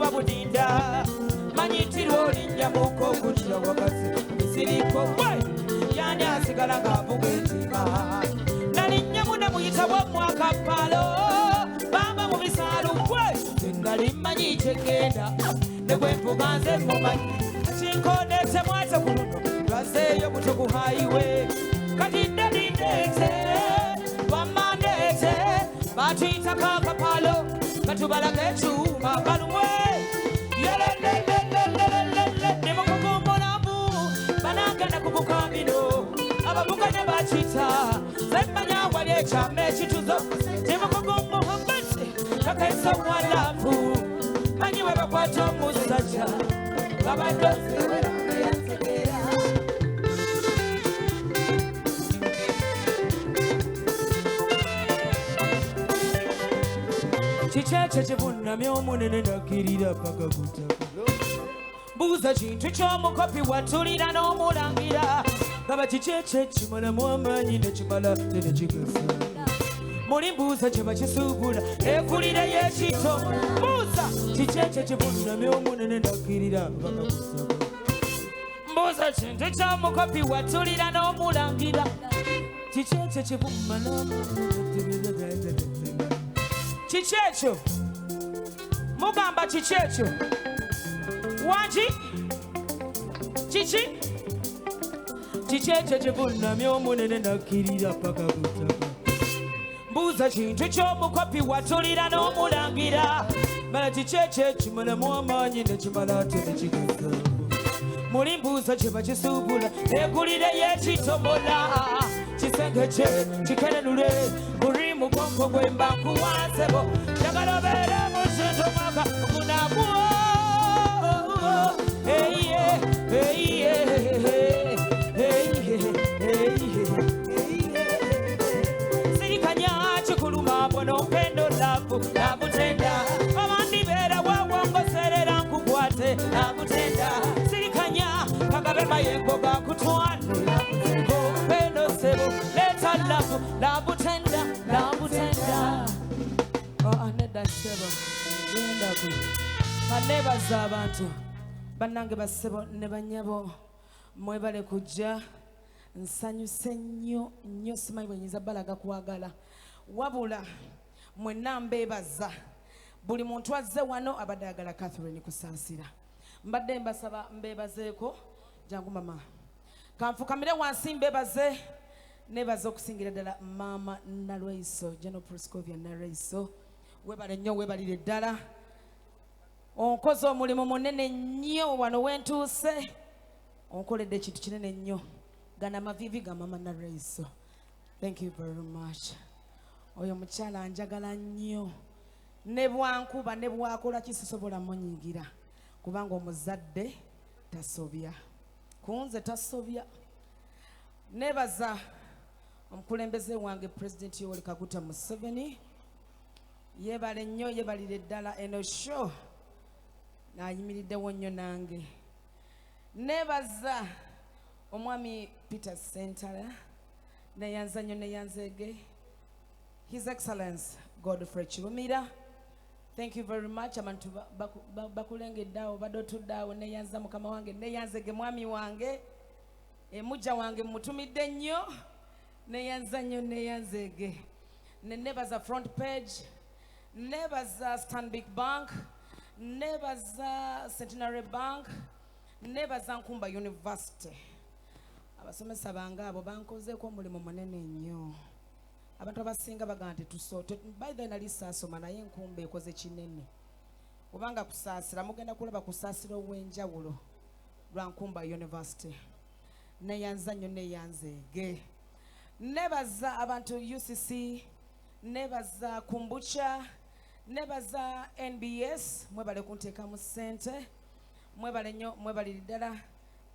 wa budinda manyitiro linnya muko kutira wakati siriko we yani asigala ngavuga etima nalinnya muna muyita wa mwaka palo bamba mu bisalu we nali manyi kyegenda ne bwe mpuganze mumanyi kinkonetse mwate kuluno lwazeeyo butuku highway kati ndalindete wamandete batuyita kakapalo katubalage ekyuma balumwe nemukugumbulamu banagenda kubukambino ababuga ne bakita zemmanya wali ekyama ekituzo nemukugumbulabeti kakaisa walafu manyi we bakwata omusajja babadozi kikyekyo kibunamya omunene nakirira paka kutaka mbuuza kintu ky'omukopi watulira n'omulangira gaba kikyekyo ekimalamu amaanyi nekimala tenekigasa muli mbuuza kye bakisuubula ekulira y'ekito mbuuza kikyekyo kibunamya omunene nakirira paka kutaka mbuuza kintu ky'omukopi watulira n'omulangira kikyekyo kibumalamu kikyekyo mugamba kikyekyo wangi kiki kikyekyo kibunamya omunene nakirira paka kutaka mbuuza kintu ky'omukopi watulira n'omulangira mala kikyekyo ekimalamu amaanyi nekimala ate nekigeza muli mbuuza kye bakisuubula egulire y'ekitomola kisenge kye kikenenule buli mugongo gwe mbankuwansebo njagala obeere musinto mwaka ogunaguwo sirikanya kikuluma bwonompendo labutenda amandibeera wawongoserera nkukwate labutenda sirikanya kagabe mayengo gakutwale ompendo sebo leta lavu labutenda aneda sebo yendaku banebaza abantu bannange basebo ne banyabo mwebale kujja nsanyuse nnyo simanyi bwenyinza balaga kwagala wabula mwenna mbeebaza buli muntu azze wano abadde ayagala Catherine kusaasira mbadde mbasaba mbeebazeeko jangu mama kanfukamire wansi mbeebaze nebaza okusingira ddala maama Nalweiso General Proscovia Nalweiso webale nnyo webalire ddala onkoze omulimu munene nnyo wano wentuuse onkoledde ekintu kinene nnyo gana amavivi ga maama Nalweiso thank you very much oyo mukyala njagala nnyo ne bwankuba ne bwakola kisisobola munyigira kubanga omuzadde tasobya kunze tasobya nebaza omukulembeze wange President Yoweri Kaguta Museveni yebale nnyo yebalire ddala eno show nayimiriddewo nnyo nange nebaza omwami Peter Sentara neyanza nnyo neyanzeege His Excellence Godfrey Chirumira thank you very much abantu bakulengedde awo badde otudde awo neyanza mukama wange neyanzeege mwami wange emujja wange mutumidde nnyo neyanza nnyo neyanzeege nebaza front page nebaza Stanbic Bank nebaza Centenary Bank nebaza Nkumba University abasomesa bange abo bankozeeko omulimu munene nnyo abantu abasinga bagamba tetusote by the nali saasoma naye Nkumba ekoze kinene kubanga kusaasira mugenda kulaba kusaasira ow'enjawulo lwa Nkumba University neyanza nnyo neyanzeege nebaza abantu UCC nebaza Kumbucha nebaza NBS mwebale kunteekamu ssente mwebale nnyo mwebalire ddala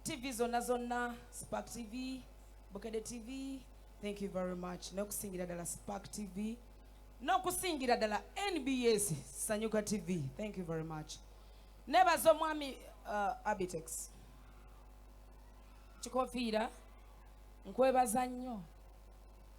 TV zonna Spark TV Bukedde TV thank you very much n'okusingira ddala Spark TV n'okusingira ddala NBS Sanyuka TV thank you very much nebaza omwami Abitex kikofiira nkwebaza nnyo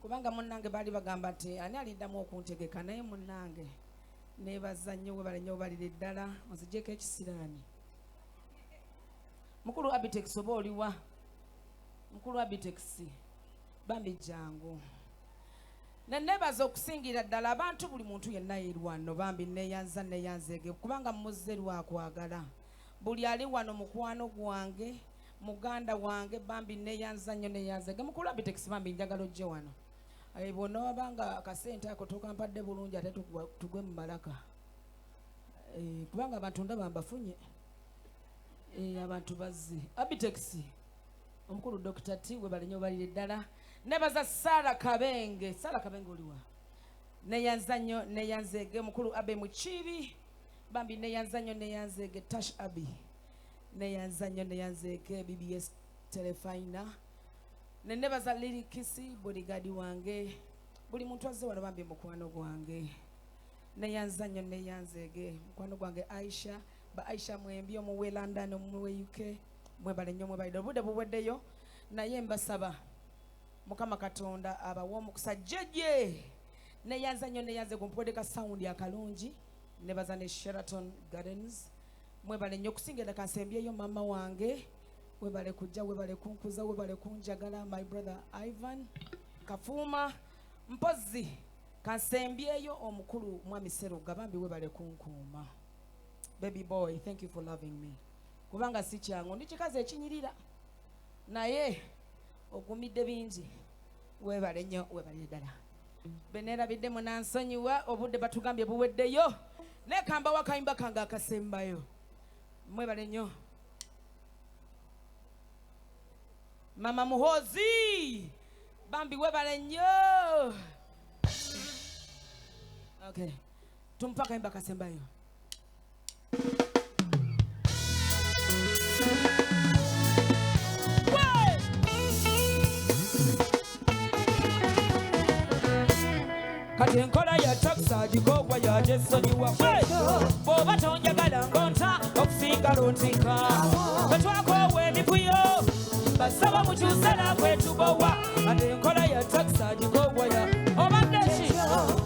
kubanga munnange baali bagamba nti ani aliddamu okuntegeka naye munnange nebaza nnyo webale nnyo balira eddala onzigyeko ekisiraani mukulu Abitex oba oliwa mukulu Abitex bambi jangu nenebaza okusingira ddala abantu buli muntu yenna yirwano bambi neyanzeege kubanga muzze lwakwagala buli ali wano mukwano gwange muganda wange bambi neyanza nnyo neyanzeege mukulu Abitex bambi njagala ojje wano bw'onoobanga akasente ako tokampadde bulungi ate tugwe mu malaka kubanga abantu ndaba mbafunye abantu bazze Abitex omukulu Dr. T webale nnyo balire ddala nebaza Sara Kabenge oliwa neyanza nnyo neyanzeege mukulu Abe Mukibi bambi neyanza nnyo neyanzeege Tash Abi neyanza nnyo neyanzeege BBS Telefina nenebaza Lirikisi bodyguard wange buli muntu azze wano bambi mukwano gwange neyanza nnyo neyanzeege mukwano gwange Aisha mwembi omuwe London omuwe UK mwebale nnyo mwebalire obudde buweddeyo naye mbasaba Mukama Katonda abawa omukisa jeje neyanza nnyo neyanzeege mpwedeka sound akalungi nebaza ne Sheraton Gardens mwebale nnyo okusingira kansembyeyo mama wange webale kujja webale kunkuza webale kunjagala my brother Ivan Kafuma mpozi kansembyeyo omukulu mwami Seruga bambi webale kunkuuma baby boy thank you for loving me kubanga si kyangu ndikikaze ekinyirira naye ogumidde bingi webale nnyo webale ddala beneerabidde munansonyiwa obudde batugambye buweddeyo nekamba wakayimba kange akasembayo mwebale nnyo Mama Muhozi bambi webale nnyo okay tumpa kayimba kasembayo kati enkola ya takisa gikogwa yajesonyiwa bw'oba tonjagala ngonta okusinga lontinka betwakowa emivuyo basaba mukyusala kwetubowa kati enkola ya takisa gikogwa ya obaddeki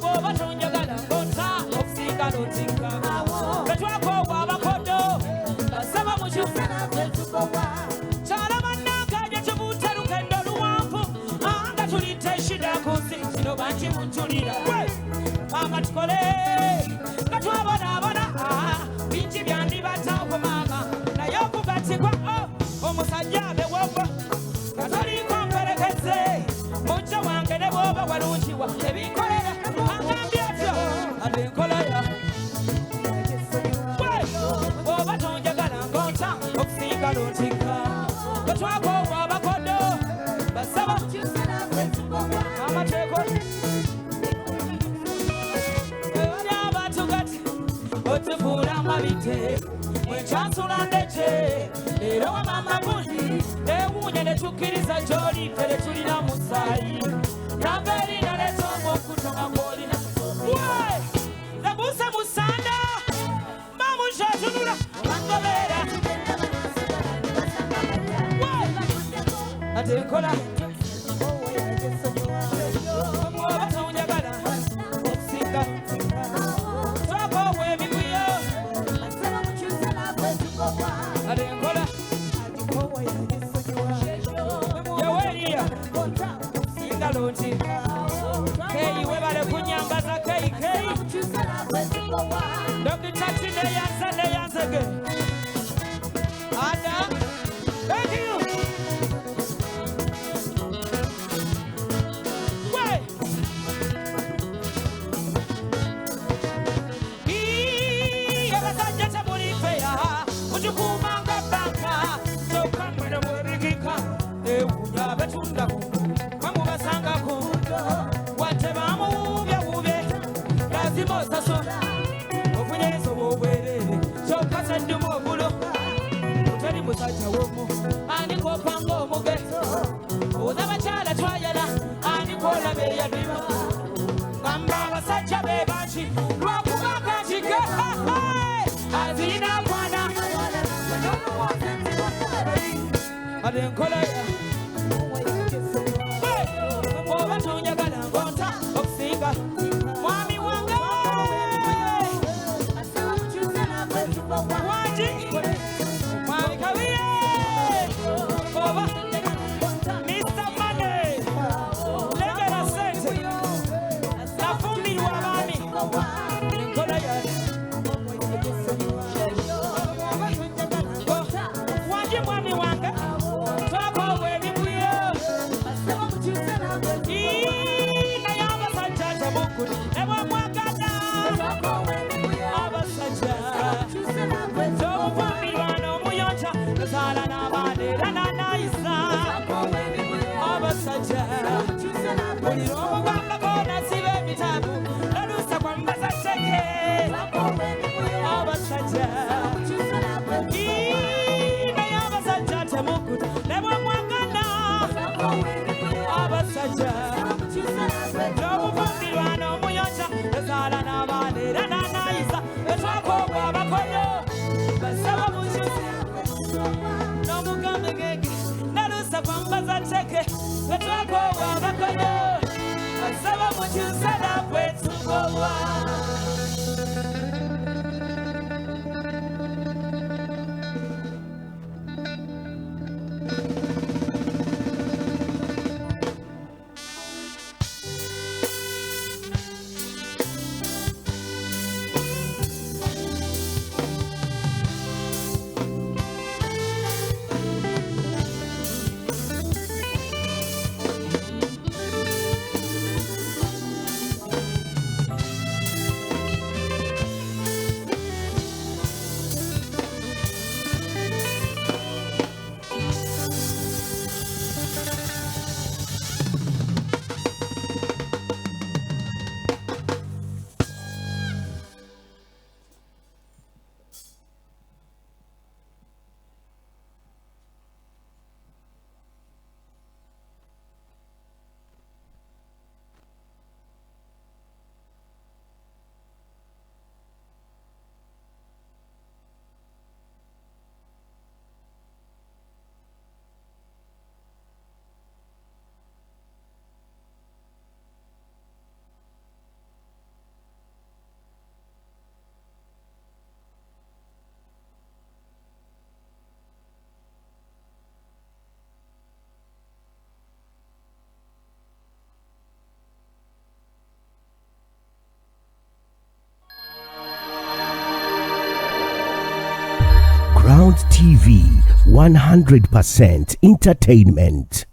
bw'oba tonjagala ngonta okusinga lontinka betwakowa abakodo basaba mukyusala kwetubowa kyala bannanka gye tubuuta lugendo luwanvu nga tulite shida kunsi kino bangi muntulira mama tukole nga twabonaabona bingi byandibataako maama naye okugatikwa omusajja abewogo nga toliko mperekeze mujja wange ne bw'oba walungiwa ebinkolera angambye atyo ate enkolaya oba tonjagala ngonta okusinga lontinka bwetwakoobwa abakodo basaba amateeko otufuula amabite mwekyasula ndeke era wamama bundi ewuunye ne tukkiriza gy'oli ffe ne tulina musaayi namba erina letonga okutonga ng'olina nebuuse mu ssanda mamusha tunula bangobeera ate enkola bw'oba tonjagala okusinga adenkola yaweriya singa lonti keyi webale kunyambaza keyi dokitati neyanzege ada thank you abasajja temulifeya mukikumanga banka tokamwene mwerigika ewunya betundaku bamubasangako wate bamuwubyawubye lazima osasula ofunyeriza obwobwerere kyokasa ddumu obulo oteri musajja womu anikopanga omugezo oza bakyala twayala anikoolaba eyadima gamba abasajja be bangi lwakubanga kike azina kwana adenkola oba tonjagala ngonta okusinga mwami wange Ground TV, 100% entertainment.